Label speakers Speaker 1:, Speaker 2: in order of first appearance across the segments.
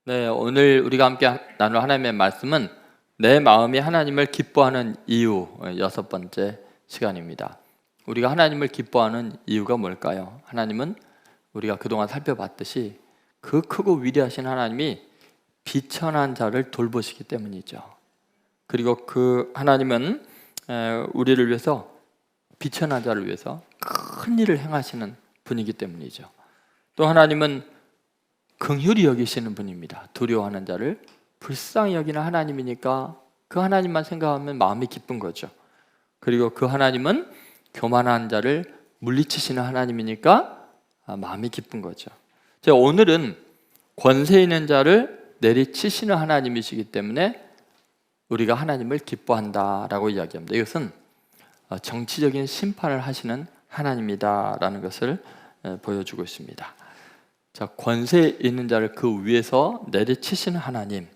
Speaker 1: 네, 오늘 우리가 함께 나눌 하나님의 말씀은 내 마음이 하나님을 기뻐하는 이유, 6번째 시간입니다. 우리가 하나님을 기뻐하는 이유가 뭘까요? 하나님은 우리가 그동안 살펴봤듯이 그 크고 위대하신 하나님이 비천한 자를 돌보시기 때문이죠. 그리고 그 하나님은 우리를 위해서, 비천한 자를 위해서 큰 일을 행하시는 분이기 때문이죠. 또 하나님은 긍휼히 여기시는 분입니다. 두려워하는 자를 불쌍히 여기는 하나님이니까 그 하나님만 생각하면 마음이 기쁜 거죠. 그리고 그 하나님은 교만한 자를 물리치시는 하나님이니까 마음이 기쁜 거죠. 오늘은 권세 있는 자를 내리치시는 하나님이시기 때문에 우리가 하나님을 기뻐한다라고 이야기합니다. 이것은 정치적인 심판을 하시는 하나님이다라는 것을 보여주고 있습니다. 자, 권세 있는 자를 그 위에서 내리치시는 하나님.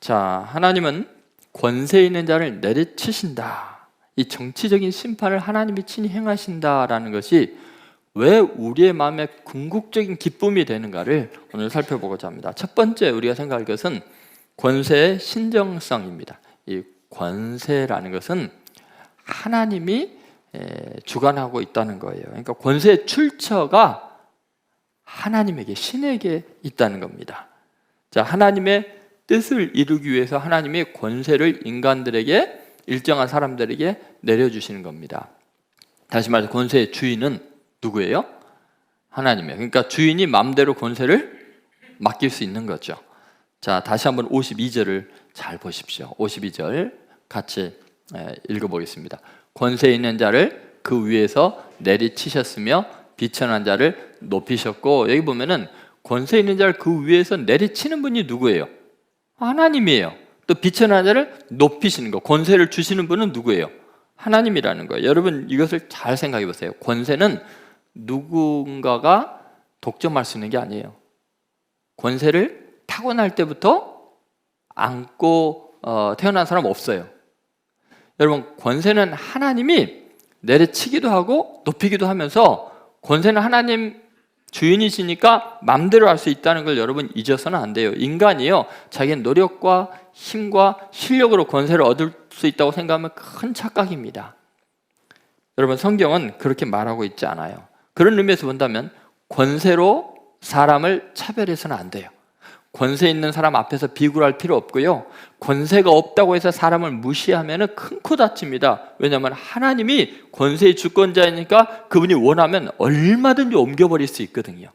Speaker 1: 자, 하나님은 권세 있는 자를 내리치신다. 이 정치적인 심판을 하나님이 친히 행하신다라는 것이 왜 우리의 마음에 궁극적인 기쁨이 되는가를 오늘 살펴보고자 합니다. 첫 번째 우리가 생각할 것은 권세의 신정성입니다. 이 권세라는 것은 하나님이 주관하고 있다는 거예요. 그러니까 권세의 출처가 하나님에게, 신에게 있다는 겁니다. 자, 하나님의 뜻을 이루기 위해서 하나님이 권세를 인간들에게, 일정한 사람들에게 내려주시는 겁니다. 다시 말해서 권세의 주인은 누구예요? 하나님이에요. 그러니까 주인이 마음대로 권세를 맡길 수 있는 거죠. 자, 다시 한번 52절을 잘 보십시오. 52절 같이 읽어보겠습니다. 권세 있는 자를 그 위에서 내리치셨으며 비천한 자를 높이셨고, 여기 보면은 권세 있는 자를 그 위에서 내리치는 분이 누구예요? 하나님이에요. 또 비천한 자를 높이시는 거, 권세를 주시는 분은 누구예요? 하나님이라는 거예요. 여러분 이것을 잘 생각해 보세요. 권세는 누군가가 독점할 수 있는 게 아니에요. 권세를 타고날 때부터 안고 태어난 사람 없어요. 여러분 권세는 하나님이 내리치기도 하고 높이기도 하면서, 권세는 하나님 주인이시니까 마음대로 할 수 있다는 걸 여러분 잊어서는 안 돼요. 인간이요, 자기의 노력과 힘과 실력으로 권세를 얻을 수 있다고 생각하면 큰 착각입니다. 여러분 성경은 그렇게 말하고 있지 않아요. 그런 의미에서 본다면 권세로 사람을 차별해서는 안 돼요. 권세 있는 사람 앞에서 비굴할 필요 없고요, 권세가 없다고 해서 사람을 무시하면 큰 코 다칩니다. 왜냐하면 하나님이 권세의 주권자이니까 그분이 원하면 얼마든지 옮겨버릴 수 있거든요.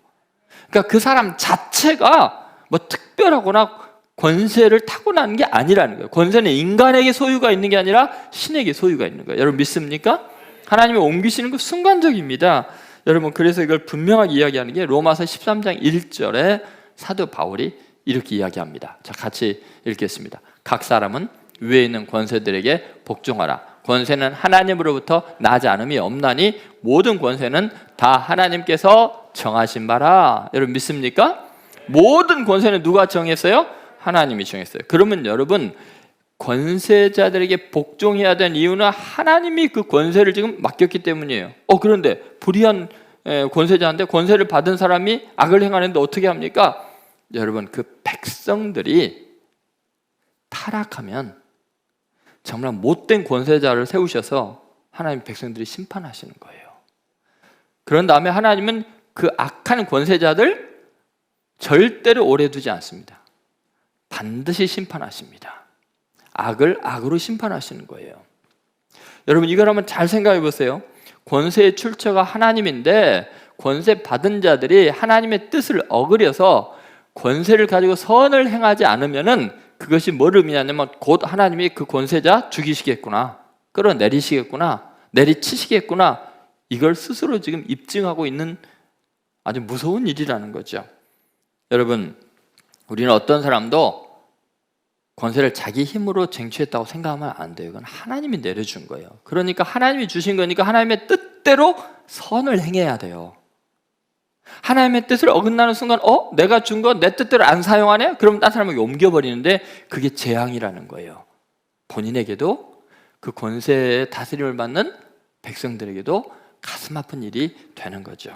Speaker 1: 그러니까 그 사람 자체가 뭐 특별하거나 권세를 타고나는 게 아니라는 거예요. 권세는 인간에게 소유가 있는 게 아니라 신에게 소유가 있는 거예요. 여러분 믿습니까? 하나님이 옮기시는 거 순간적입니다. 여러분 그래서 이걸 분명하게 이야기하는 게 로마서 13장 1절에 사도 바울이 이렇게 이야기합니다. 자, 같이 읽겠습니다. 각 사람은 위에 있는 권세들에게 복종하라. 권세는 하나님으로부터 나지 않음이 없나니 모든 권세는 다 하나님께서 정하신 바라. 여러분 믿습니까? 모든 권세는 누가 정했어요? 하나님이 정했어요. 그러면 여러분 권세자들에게 복종해야 되는 이유는 하나님이 그 권세를 지금 맡겼기 때문이에요. 그런데 불의한 권세자인데, 권세를 받은 사람이 악을 행하는데 어떻게 합니까? 여러분 그 백성들이 타락하면 정말 못된 권세자를 세우셔서 하나님 백성들이 심판하시는 거예요. 그런 다음에 하나님은 그 악한 권세자들 절대로 오래 두지 않습니다. 반드시 심판하십니다. 악을 악으로 심판하시는 거예요. 여러분 이걸 한번 잘 생각해 보세요. 권세의 출처가 하나님인데 권세 받은 자들이 하나님의 뜻을 어그려서 권세를 가지고 선을 행하지 않으면은 그것이 뭘 의미하냐면 곧 하나님이 그 권세자 죽이시겠구나, 끌어내리시겠구나, 내리치시겠구나, 이걸 스스로 지금 입증하고 있는 아주 무서운 일이라는 거죠. 여러분 우리는 어떤 사람도 권세를 자기 힘으로 쟁취했다고 생각하면 안 돼요. 이건 하나님이 내려준 거예요. 그러니까 하나님이 주신 거니까 하나님의 뜻대로 선을 행해야 돼요. 하나님의 뜻을 어긋나는 순간 내가 준 거 내 뜻대로 안 사용하네? 그럼 딴 사람에게 옮겨버리는데 그게 재앙이라는 거예요. 본인에게도 그 권세의 다스림을 받는 백성들에게도 가슴 아픈 일이 되는 거죠.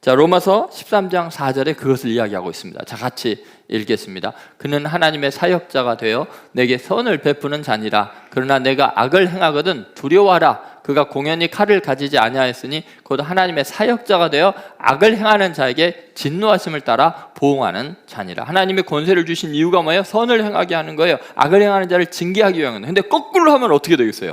Speaker 1: 자, 로마서 13장 4절에 그것을 이야기하고 있습니다. 자, 같이 읽겠습니다. 그는 하나님의 사역자가 되어 내게 선을 베푸는 자니라. 그러나 내가 악을 행하거든 두려워하라. 그가 공연히 칼을 가지지 아니하였으니 곧 하나님의 사역자가 되어 악을 행하는 자에게 진노하심을 따라 보응하는 자니라. 하나님의 권세를 주신 이유가 뭐예요? 선을 행하게 하는 거예요. 악을 행하는 자를 징계하기 위한 건데, 근데 거꾸로 하면 어떻게 되겠어요?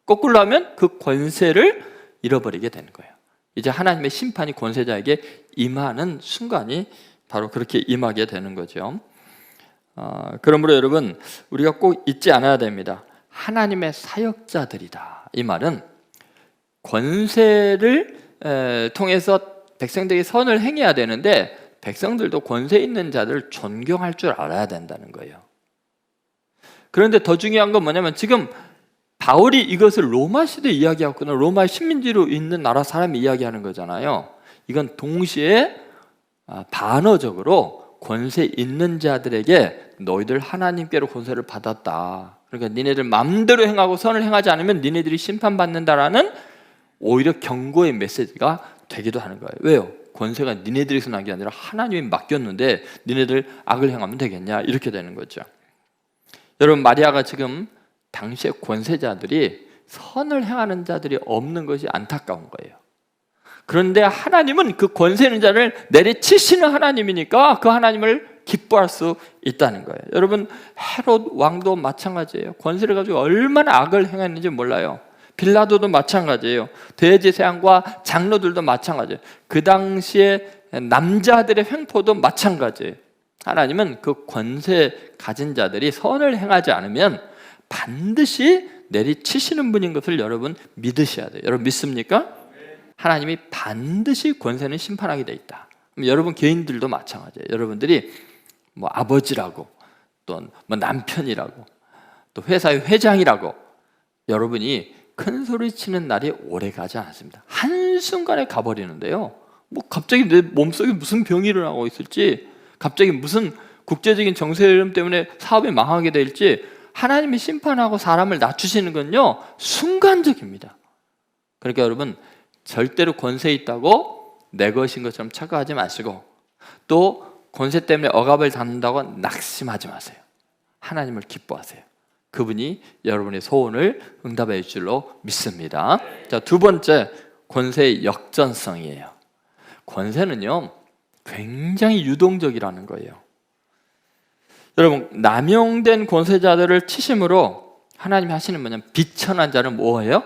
Speaker 1: 거꾸로 하면 그 권세를 잃어버리게 되는 거예요. 이제 하나님의 심판이 권세자에게 임하는 순간이 바로 그렇게 임하게 되는 거죠. 그러므로 여러분, 우리가 꼭 잊지 않아야 됩니다. 하나님의 사역자들이다. 이 말은 권세를 통해서 백성들이 선을 행해야 되는데, 백성들도 권세 있는 자들을 존경할 줄 알아야 된다는 거예요. 그런데 더 중요한 건 뭐냐면, 지금 바울이 이것을 로마 시대 이야기하거나 로마의 식민지로 있는 나라 사람이 이야기하는 거잖아요. 이건 동시에 반어적으로 권세 있는 자들에게 너희들 하나님께로 권세를 받았다. 그러니까 니네들 마음대로 행하고 선을 행하지 않으면 니네들이 심판받는다라는 오히려 경고의 메시지가 되기도 하는 거예요. 왜요? 권세가 니네들에서 난 게 아니라 하나님이 맡겼는데 니네들 악을 행하면 되겠냐, 이렇게 되는 거죠. 여러분, 마리아가 지금 당시의 권세자들이 선을 행하는 자들이 없는 것이 안타까운 거예요. 그런데 하나님은 그 권세 있는 자를 내리치시는 하나님이니까 그 하나님을 기뻐할 수 있다는 거예요. 여러분, 헤롯 왕도 마찬가지예요. 권세를 가지고 얼마나 악을 행했는지 몰라요. 빌라도도 마찬가지예요. 대제사장과 장로들도 마찬가지예요. 그 당시에 남자들의 횡포도 마찬가지예요. 하나님은 그 권세 가진 자들이 선을 행하지 않으면 반드시 내리치시는 분인 것을 여러분 믿으셔야 돼요. 여러분 믿습니까? 하나님이 반드시 권세는 심판하게 돼 있다. 여러분 개인들도 마찬가지예요. 여러분들이 뭐 아버지라고, 또 뭐 남편이라고, 또 회사의 회장이라고 여러분이 큰 소리 치는 날이 오래 가지 않습니다. 한순간에 가버리는데요. 뭐 갑자기 내 몸속에 무슨 병이 일어나고 있을지, 갑자기 무슨 국제적인 정세 흐름 때문에 사업이 망하게 될지, 하나님이 심판하고 사람을 낮추시는 건요, 순간적입니다. 그러니까 여러분, 절대로 권세 있다고 내 것인 것처럼 착각하지 마시고, 또 권세 때문에 억압을 받는다고 낙심하지 마세요. 하나님을 기뻐하세요. 그분이 여러분의 소원을 응답해 줄 줄로 믿습니다. 자, 두 번째, 권세의 역전성이에요. 권세는요, 굉장히 유동적이라는 거예요. 여러분, 남용된 권세자들을 치심으로 하나님이 하시는 뭐냐면, 비천한 자를 뭐예요?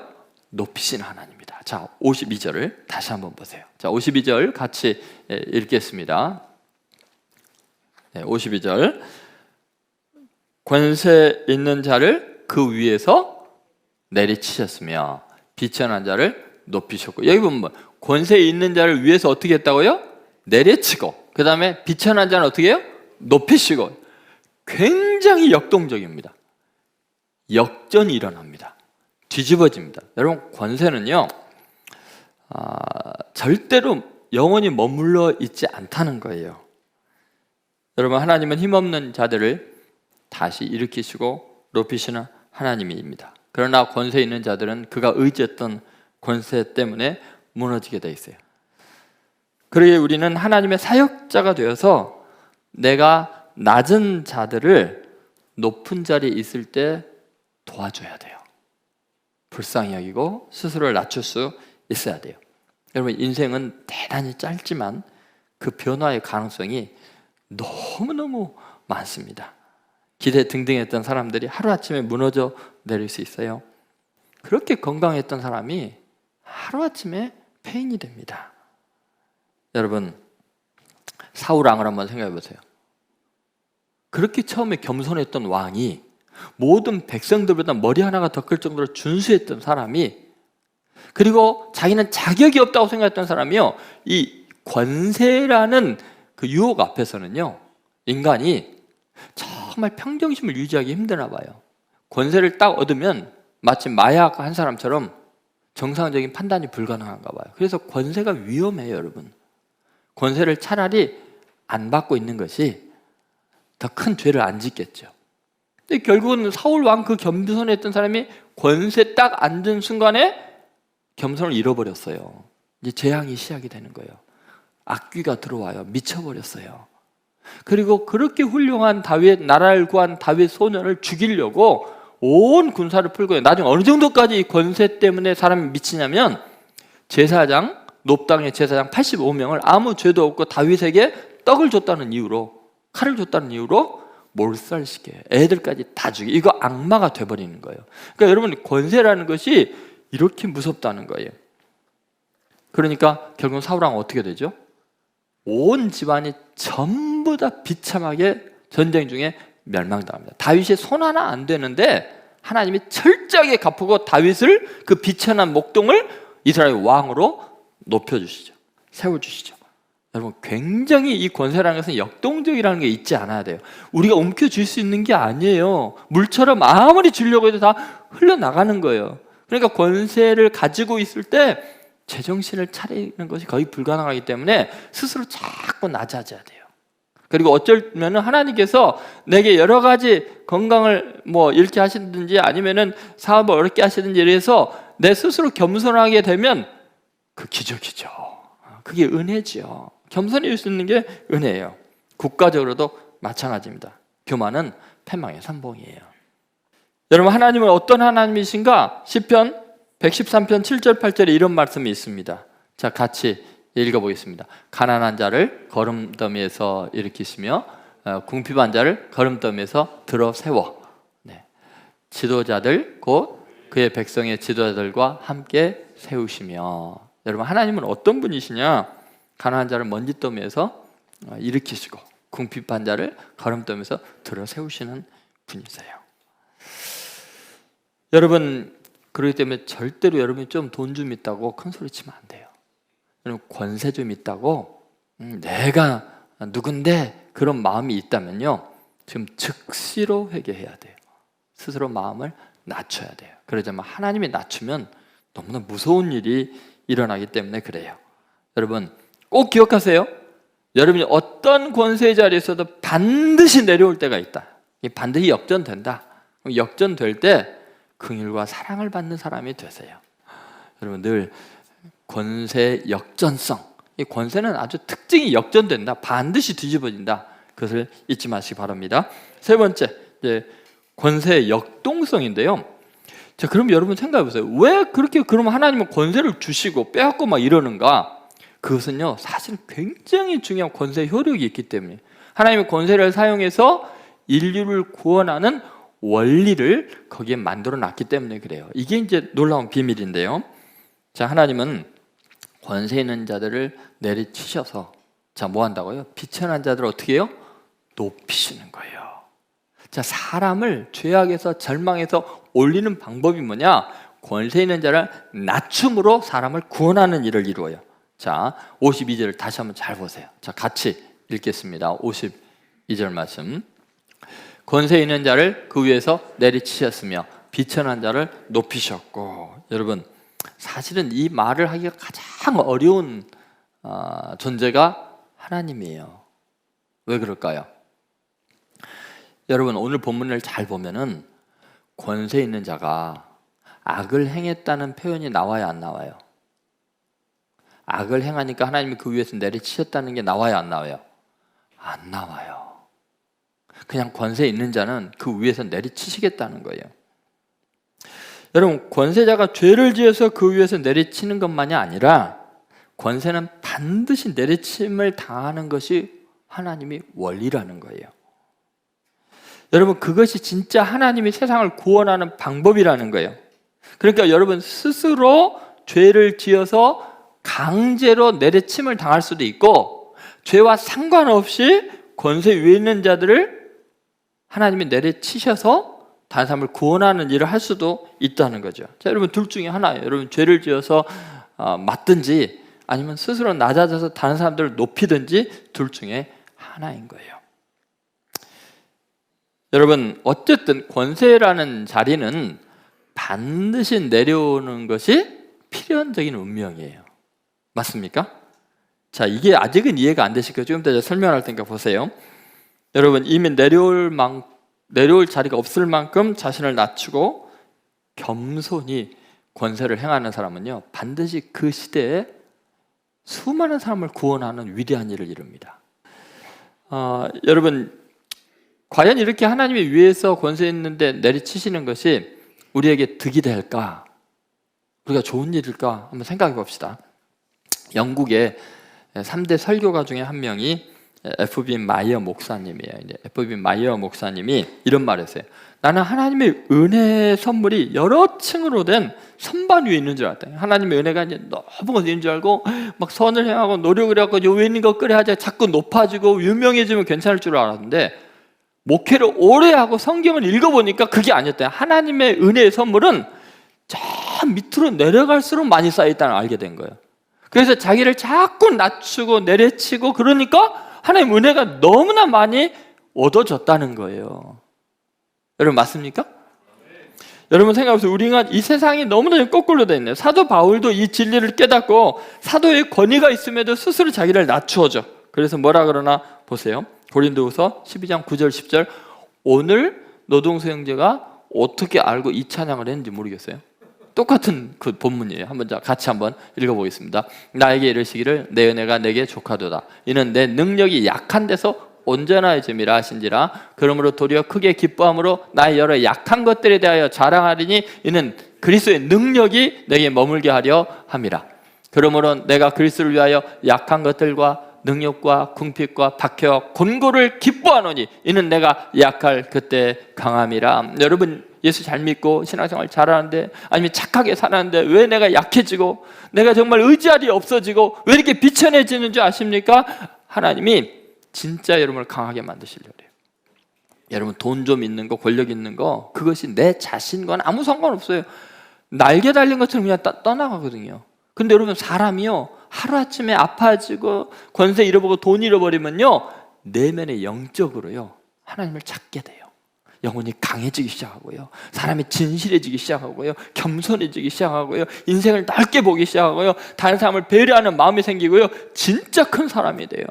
Speaker 1: 높이시는 하나님입니다. 자, 52절을 다시 한번 보세요. 자, 52절 같이 읽겠습니다. 52절. 권세 있는 자를 그 위에서 내리치셨으며 비천한 자를 높이셨고, 여기 보면 뭐, 권세 있는 자를 위에서 어떻게 했다고요? 내려치고, 그 다음에 비천한 자는 어떻게 해요? 높이시고. 굉장히 역동적입니다. 역전이 일어납니다. 뒤집어집니다. 여러분, 권세는요, 절대로 영원히 머물러 있지 않다는 거예요. 여러분, 하나님은 힘없는 자들을 다시 일으키시고 높이시는 하나님입니다. 그러나 권세 있는 자들은 그가 의지했던 권세 때문에 무너지게 돼 있어요. 그러기에 우리는 하나님의 사역자가 되어서 내가 낮은 자들을 높은 자리에 있을 때 도와줘야 돼요. 불쌍히 여기고 스스로를 낮출 수 있어야 돼요. 여러분, 인생은 대단히 짧지만 그 변화의 가능성이 너무너무 많습니다. 기대 등등했던 사람들이 하루아침에 무너져 내릴 수 있어요. 그렇게 건강했던 사람이 하루아침에 폐인이 됩니다. 여러분, 사울 왕을 한번 생각해 보세요. 그렇게 처음에 겸손했던 왕이 모든 백성들보다 머리 하나가 더 클 정도로 준수했던 사람이, 그리고 자기는 자격이 없다고 생각했던 사람이요, 이 권세라는 그 유혹 앞에서는요, 인간이 정말 평정심을 유지하기 힘드나 봐요. 권세를 딱 얻으면 마치 마약 한 사람처럼 정상적인 판단이 불가능한가 봐요. 그래서 권세가 위험해요, 여러분. 권세를 차라리 안 받고 있는 것이 더 큰 죄를 안 짓겠죠. 근데 결국은 사울 왕 그 겸손했던 사람이 권세 딱 앉은 순간에 겸손을 잃어버렸어요. 이제 재앙이 시작이 되는 거예요. 악귀가 들어와요. 미쳐버렸어요. 그리고 그렇게 훌륭한 다윗, 나라를 구한 다윗 소년을 죽이려고 온 군사를 풀고, 나중에 어느 정도까지 이 권세 때문에 사람이 미치냐면, 제사장, 놋당의 제사장 85명을 아무 죄도 없고 다윗에게 떡을 줬다는 이유로, 칼을 줬다는 이유로 몰살시켜요. 애들까지 다 죽여. 이거 악마가 돼버리는 거예요. 그러니까 여러분, 권세라는 것이 이렇게 무섭다는 거예요. 그러니까 결국 사울 왕은 어떻게 되죠? 온 집안이 전부 다 비참하게 전쟁 중에 멸망당합니다. 다윗이 손 하나 안 되는데 하나님이 철저하게 갚고 다윗을, 그 비천한 목동을 이스라엘 왕으로 높여주시죠. 세워주시죠. 여러분, 굉장히 이 권세라는 것은 역동적이라는 게 잊지 않아야 돼요. 우리가 움켜쥘 수 있는 게 아니에요. 물처럼 아무리 주려고 해도 다 흘러나가는 거예요. 그러니까 권세를 가지고 있을 때 제정신을 차리는 것이 거의 불가능하기 때문에 스스로 자꾸 낮아져야 돼요. 그리고 어쩌면 하나님께서 내게 여러 가지 건강을 잃게 하시든지 아니면은 사업을 어렵게 하시든지 이래서 내 스스로 겸손하게 되면 그 기적이죠. 그게 은혜죠. 겸손해질 수 있는 게 은혜예요. 국가적으로도 마찬가지입니다. 교만은 패망의 선봉이에요. 여러분, 하나님은 어떤 하나님이신가? 시편 113편 7절 8절에 이런 말씀이 있습니다. 자, 같이 읽어보겠습니다. 가난한 자를 거름더미에서 일으키시며 궁핍한 자를 거름더미에서 들어 세워, 지도자들 곧 그의 백성의 지도자들과 함께 세우시며. 여러분, 하나님은 어떤 분이시냐? 가난한 자를 먼지더미에서 일으키시고 궁핍한 자를 거름더미에서 들어 세우시는 분이세요. 여러분, 그렇기 때문에 절대로 여러분이 좀 돈 좀 있다고 큰 소리 치면 안 돼요. 여러분, 권세 좀 있다고 내가 누군데 그런 마음이 있다면요, 지금 즉시로 회개해야 돼요. 스스로 마음을 낮춰야 돼요. 그러자면 하나님이 낮추면 너무나 무서운 일이 일어나기 때문에 그래요. 여러분, 꼭 기억하세요. 여러분이 어떤 권세의 자리에 있어도 반드시 내려올 때가 있다. 반드시 역전된다. 역전될 때 긍휼과 사랑을 받는 사람이 되세요. 여러분, 늘 권세 역전성, 이 권세는 아주 특징이 역전된다. 반드시 뒤집어진다. 그것을 잊지 마시기 바랍니다. 세 번째, 권세의 역동성인데요. 자, 그럼 여러분 생각해 보세요. 왜 그렇게 그럼 하나님은 권세를 주시고 빼앗고 막 이러는가? 그것은요, 사실 굉장히 중요한 권세 효력이 있기 때문에, 하나님의 권세를 사용해서 인류를 구원하는 원리를 거기에 만들어 놨기 때문에 그래요. 이게 이제 놀라운 비밀인데요. 자, 하나님은 권세 있는 자들을 내리치셔서, 자, 뭐 한다고요? 비천한 자들을 어떻게 해요? 높이시는 거예요. 자, 사람을 죄악에서 절망에서 올리는 방법이 뭐냐? 권세 있는 자를 낮춤으로 사람을 구원하는 일을 이루어요. 자, 52절을 다시 한번 잘 보세요. 자, 같이 읽겠습니다. 52절 말씀. 권세 있는 자를 그 위에서 내리치셨으며 비천한 자를 높이셨고. 여러분, 사실은 이 말을 하기가 가장 어려운 존재가 하나님이에요. 왜 그럴까요? 여러분, 오늘 본문을 잘 보면은 권세 있는 자가 악을 행했다는 표현이 나와요, 안 나와요? 악을 행하니까 하나님이 그 위에서 내리치셨다는 게 나와요, 안 나와요? 안 나와요. 그냥 권세 있는 자는 그 위에서 내리치시겠다는 거예요. 여러분, 권세자가 죄를 지어서 그 위에서 내리치는 것만이 아니라 권세는 반드시 내리침을 당하는 것이 하나님의 원리라는 거예요. 여러분, 그것이 진짜 하나님이 세상을 구원하는 방법이라는 거예요. 그러니까 여러분, 스스로 죄를 지어서 강제로 내리침을 당할 수도 있고, 죄와 상관없이 권세 위에 있는 자들을 하나님이 내리치셔서 다른 사람을 구원하는 일을 할 수도 있다는 거죠. 자, 여러분, 둘 중에 하나예요. 여러분, 죄를 지어서 맞든지 아니면 스스로 낮아져서 다른 사람들을 높이든지 둘 중에 하나인 거예요. 여러분, 어쨌든 권세라는 자리는 반드시 내려오는 것이 필연적인 운명이에요. 맞습니까? 자, 이게 아직은 이해가 안 되실 거예요. 좀 이따 설명할 테니까 보세요. 여러분, 이미 내려올 자리가 없을 만큼 자신을 낮추고 겸손히 권세를 행하는 사람은요, 반드시 그 시대에 수많은 사람을 구원하는 위대한 일을 이룹니다. 여러분, 과연 이렇게 하나님이 위에서 권세 있는데 내리치시는 것이 우리에게 득이 될까? 우리가 좋은 일일까? 한번 생각해 봅시다. 영국의 3대 설교가 중에 한 명이 F.B. 마이어 목사님이에요. F.B. 마이어 목사님이 이런 말을 했어요. 나는 하나님의 은혜의 선물이 여러 층으로 된 선반 위에 있는 줄 알았다. 하나님의 은혜가 이제 너무 어디인 줄 알고 막 선을 행하고 노력을 해갖고 요 위에 있는 거 그래 하자 자꾸 높아지고 유명해지면 괜찮을 줄 알았는데, 목회를 오래 하고 성경을 읽어보니까 그게 아니었대요. 하나님의 은혜의 선물은 저 밑으로 내려갈수록 많이 쌓여있다는 걸 알게 된 거예요. 그래서 자기를 자꾸 낮추고 내려치고 그러니까 하나님의 은혜가 너무나 많이 얻어졌다는 거예요. 여러분 맞습니까? 여러분 생각해보세요. 우리가 이 세상이 너무나 거꾸로 돼 있네요. 사도 바울도 이 진리를 깨닫고 사도의 권위가 있음에도 스스로 자기를 낮추어져. 그래서 뭐라 그러나 보세요. 고린도후서 12장 9절 10절. 오늘 노동수 형제가 어떻게 알고 이 찬양을 했는지 모르겠어요. 똑같은 그 본문이에요. 같이 한번 읽어보겠습니다. 나에게 이르시기를 내 은혜가 내게 족하도다. 이는 내 능력이 약한 데서 온전하여 됨이라 하신지라. 그러므로 도리어 크게 기뻐함으로 나의 여러 약한 것들에 대하여 자랑하리니 이는 그리스도의 능력이 내게 머물게 하려 함이라. 그러므로 내가 그리스도를 위하여 약한 것들과 능력과 궁핍과 박해와 곤고를 기뻐하노니 이는 내가 약할 그때 강함이라. 여러분 예수 잘 믿고 신앙생활 잘하는데, 아니면 착하게 살았는데 왜 내가 약해지고 내가 정말 의지할 일이 없어지고 왜 이렇게 비천해지는 줄 아십니까? 하나님이 진짜 여러분을 강하게 만드시려고 해요. 여러분 돈 좀 있는 거, 권력 있는 거, 그것이 내 자신과는 아무 상관없어요. 날개 달린 것처럼 그냥 떠나가거든요. 근데 여러분 사람이요, 하루아침에 아파지고 권세 잃어버리고 돈 잃어버리면요, 내면의 영적으로요 하나님을 찾게 돼요. 영혼이 강해지기 시작하고요, 사람이 진실해지기 시작하고요, 겸손해지기 시작하고요, 인생을 넓게 보기 시작하고요, 다른 사람을 배려하는 마음이 생기고요, 진짜 큰 사람이 돼요.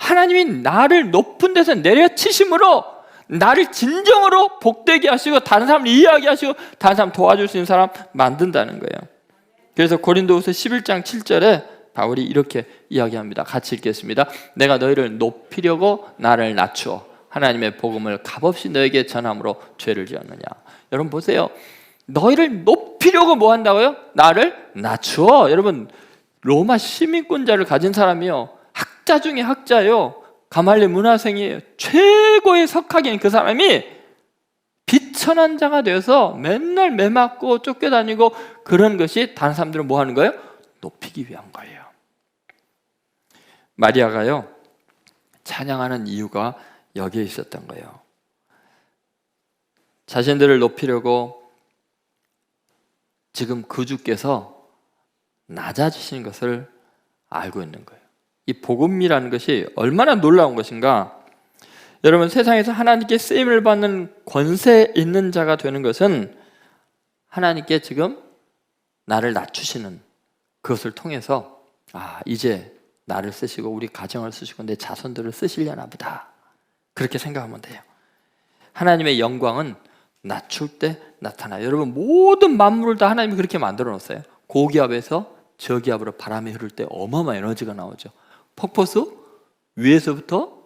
Speaker 1: 하나님이 나를 높은 데서 내려치심으로 나를 진정으로 복되게 하시고 다른 사람을 이해하게 하시고 다른 사람 도와줄 수 있는 사람 만든다는 거예요. 그래서 고린도후서 11장 7절에 바울이 이렇게 이야기합니다. 같이 읽겠습니다. 내가 너희를 높이려고 나를 낮추어 하나님의 복음을 값없이 너에게 전함으로 죄를 지었느냐. 여러분 보세요. 너희를 높이려고 뭐 한다고요? 나를 낮추어. 여러분 로마 시민권자를 가진 사람이요, 학자 중에 학자요, 가말리 문화생이에요. 최고의 석학인 그 사람이 비천한 자가 되어서 맨날 매 맞고 쫓겨다니고 그런 것이 다른 사람들은 뭐 하는 거예요? 높이기 위한 거예요. 마리아가요 찬양하는 이유가 여기에 있었던 거예요. 자신들을 높이려고 지금 그 주께서 낮아지시는 것을 알고 있는 거예요. 이 복음이라는 것이 얼마나 놀라운 것인가. 여러분 세상에서 하나님께 쓰임을 받는 권세 있는 자가 되는 것은 하나님께 지금 나를 낮추시는 그것을 통해서 이제 나를 쓰시고 우리 가정을 쓰시고 내 자손들을 쓰시려나 보다, 그렇게 생각하면 돼요. 하나님의 영광은 낮출 때 나타나요. 여러분 모든 만물을 다 하나님이 그렇게 만들어 놓았어요. 고기압에서 저기압으로 바람이 흐를 때 어마어마한 에너지가 나오죠. 폭포수 위에서부터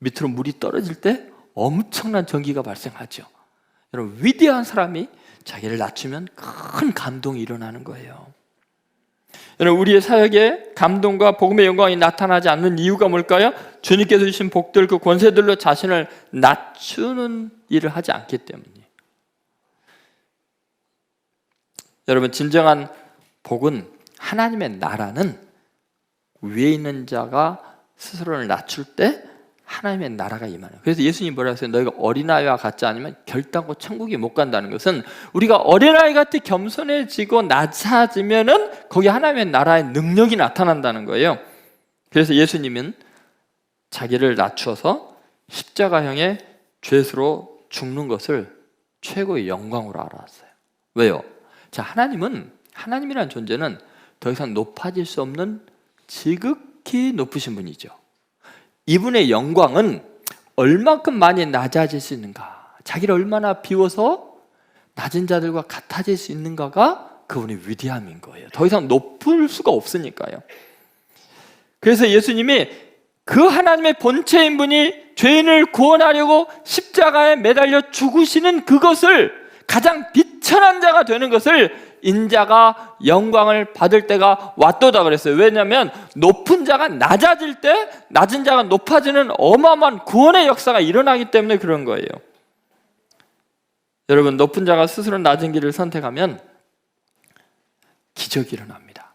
Speaker 1: 밑으로 물이 떨어질 때 엄청난 전기가 발생하죠. 여러분 위대한 사람이 자기를 낮추면 큰 감동이 일어나는 거예요. 여러분 우리의 사역에 감동과 복음의 영광이 나타나지 않는 이유가 뭘까요? 주님께서 주신 복들, 그 권세들로 자신을 낮추는 일을 하지 않기 때문이에요. 여러분 진정한 복은, 하나님의 나라는 위에 있는 자가 스스로를 낮출 때 하나님의 나라가 임하는. 그래서 예수님이 뭐라고 했어요? 너희가 어린아이와 같지 않으면 결단코 천국에 못 간다는 것은, 우리가 어린아이 같이 겸손해지고 낮아지면은 거기 하나님의 나라의 능력이 나타난다는 거예요. 그래서 예수님은 자기를 낮추어서 십자가형의 죄수로 죽는 것을 최고의 영광으로 알았어요. 왜요? 자, 하나님이라는 존재는 더 이상 높아질 수 없는 지극히 높으신 분이죠. 이분의 영광은 얼마큼 많이 낮아질 수 있는가, 자기를 얼마나 비워서 낮은 자들과 같아질 수 있는가가 그분의 위대함인 거예요. 더 이상 높을 수가 없으니까요. 그래서 예수님이 그 하나님의 본체인 분이 죄인을 구원하려고 십자가에 매달려 죽으시는 그것을, 가장 비천한 자가 되는 것을 인자가 영광을 받을 때가 왔도다 그랬어요. 왜냐하면 높은 자가 낮아질 때 낮은 자가 높아지는 어마어마한 구원의 역사가 일어나기 때문에 그런 거예요. 여러분, 높은 자가 스스로 낮은 길을 선택하면 기적이 일어납니다.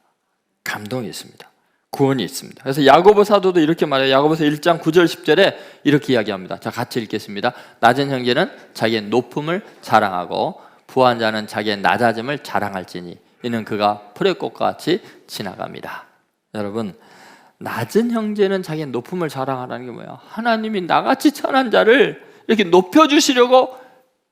Speaker 1: 감동이 있습니다. 구원이 있습니다. 그래서 야고보 사도도 이렇게 말해요. 야고보서 1장 9절 10절에 이렇게 이야기합니다. 자, 같이 읽겠습니다. 낮은 형제는 자기의 높음을 자랑하고 부한 자는 자기의 낮아짐을 자랑할지니 이는 그가 풀의 꽃과 같이 지나갑니다. 여러분, 낮은 형제는 자기의 높음을 자랑하라는 게 뭐예요? 하나님이 나같이 천한 자를 이렇게 높여주시려고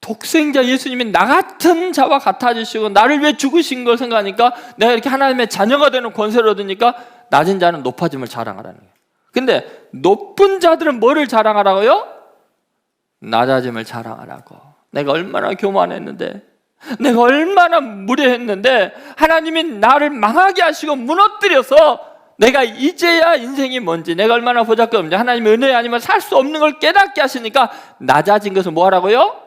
Speaker 1: 독생자 예수님이 나 같은 자와 같아주시고 나를 위해 죽으신 걸 생각하니까 내가 이렇게 하나님의 자녀가 되는 권세를 얻으니까 낮은 자는 높아짐을 자랑하라는 거예요. 근데 높은 자들은 뭐를 자랑하라고요? 낮아짐을 자랑하라고. 내가 얼마나 교만했는데, 내가 얼마나 무례했는데 하나님이 나를 망하게 하시고 무너뜨려서 내가 이제야 인생이 뭔지, 내가 얼마나 보잘것없는지 하나님의 은혜 아니면 살 수 없는 걸 깨닫게 하시니까 낮아진 것을 뭐 하라고요?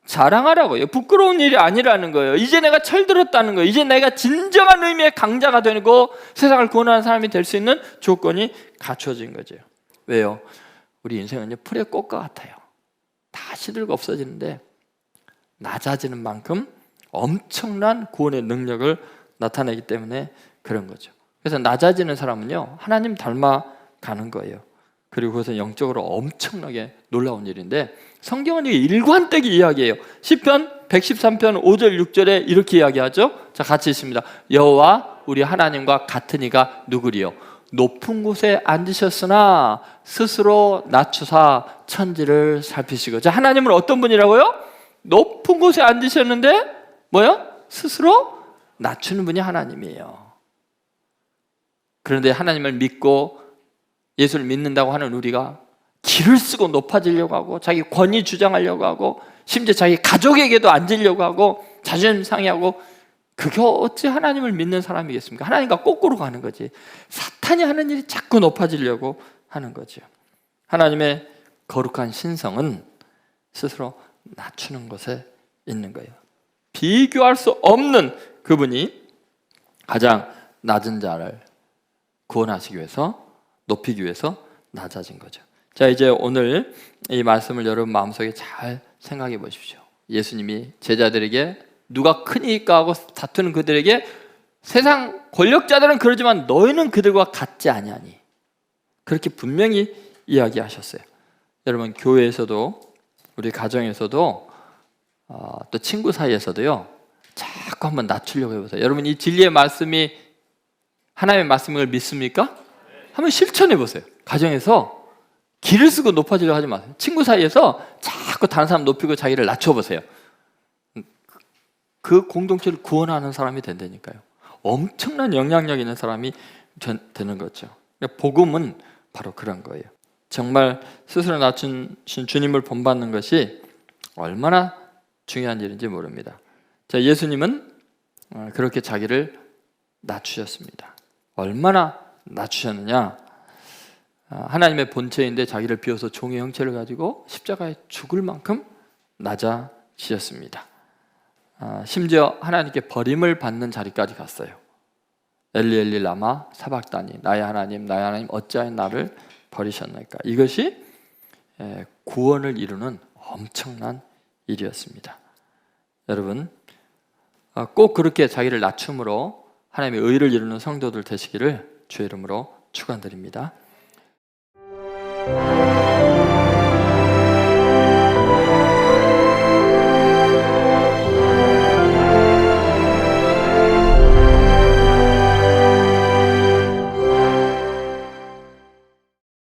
Speaker 1: 자랑하라고요. 부끄러운 일이 아니라는 거예요. 이제 내가 철들었다는 거예요. 이제 내가 진정한 의미의 강자가 되고 세상을 구원하는 사람이 될 수 있는 조건이 갖춰진 거죠. 왜요? 우리 인생은 풀의 꽃과 같아요. 다 시들고 없어지는데 낮아지는 만큼 엄청난 구원의 능력을 나타내기 때문에 그런 거죠. 그래서 낮아지는 사람은요, 하나님 닮아가는 거예요. 그리고 그것은 영적으로 엄청나게 놀라운 일인데 성경은 이게 일관되게 이야기해요. 시편 113편 5절 6절에 이렇게 이야기하죠. 자, 같이 읽습니다. 여호와 우리 하나님과 같은 이가 누구리요? 높은 곳에 앉으셨으나 스스로 낮추사 천지를 살피시고. 자, 하나님은 어떤 분이라고요? 높은 곳에 앉으셨는데 뭐요? 스스로 낮추는 분이 하나님이에요. 그런데 하나님을 믿고 예수를 믿는다고 하는 우리가 길을 쓰고 높아지려고 하고 자기 권위 주장하려고 하고 심지어 자기 가족에게도 앉으려고 하고 자존심 상해하고, 그게 어찌 하나님을 믿는 사람이겠습니까? 하나님과 거꾸로 가는 거지. 사탄이 하는 일이 자꾸 높아지려고 하는 거죠. 하나님의 거룩한 신성은 스스로 낮추는 것에 있는 거예요. 비교할 수 없는 그분이 가장 낮은 자를 구원하시기 위해서, 높이기 위해서 낮아진 거죠. 자, 이제 오늘 이 말씀을 여러분 마음속에 잘 생각해 보십시오. 예수님이 제자들에게 누가 크니까 하고 다투는 그들에게 세상 권력자들은 그러지만 너희는 그들과 같지 아니하니, 그렇게 분명히 이야기하셨어요. 여러분, 교회에서도 우리 가정에서도 또 친구 사이에서도요, 자꾸 한번 낮추려고 해보세요. 여러분, 이 진리의 말씀이 하나님의 말씀을 믿습니까? 한번 실천해 보세요. 가정에서 길을 쓰고 높아지려고 하지 마세요. 친구 사이에서 자꾸 다른 사람 높이고 자기를 낮춰보세요. 그 공동체를 구원하는 사람이 된다니까요. 엄청난 영향력 있는 사람이 되는 거죠. 복음은 바로 그런 거예요. 정말 스스로 낮추신 주님을 본받는 것이 얼마나 중요한 일인지 모릅니다. 자, 예수님은 그렇게 자기를 낮추셨습니다. 얼마나 낮추셨느냐? 하나님의 본체인데 자기를 비워서 종의 형체를 가지고 십자가에 죽을 만큼 낮아지셨습니다. 심지어 하나님께 버림을 받는 자리까지 갔어요. 엘리 엘리 라마 사박다니, 나의 하나님 어찌하여 나를 버리셨나이까. 이것이 구원을 이루는 엄청난 일이었습니다. 여러분, 꼭 그렇게 자기를 낮춤으로 하나님의 의를 이루는 성도들 되시기를 주의 이름으로 축원드립니다.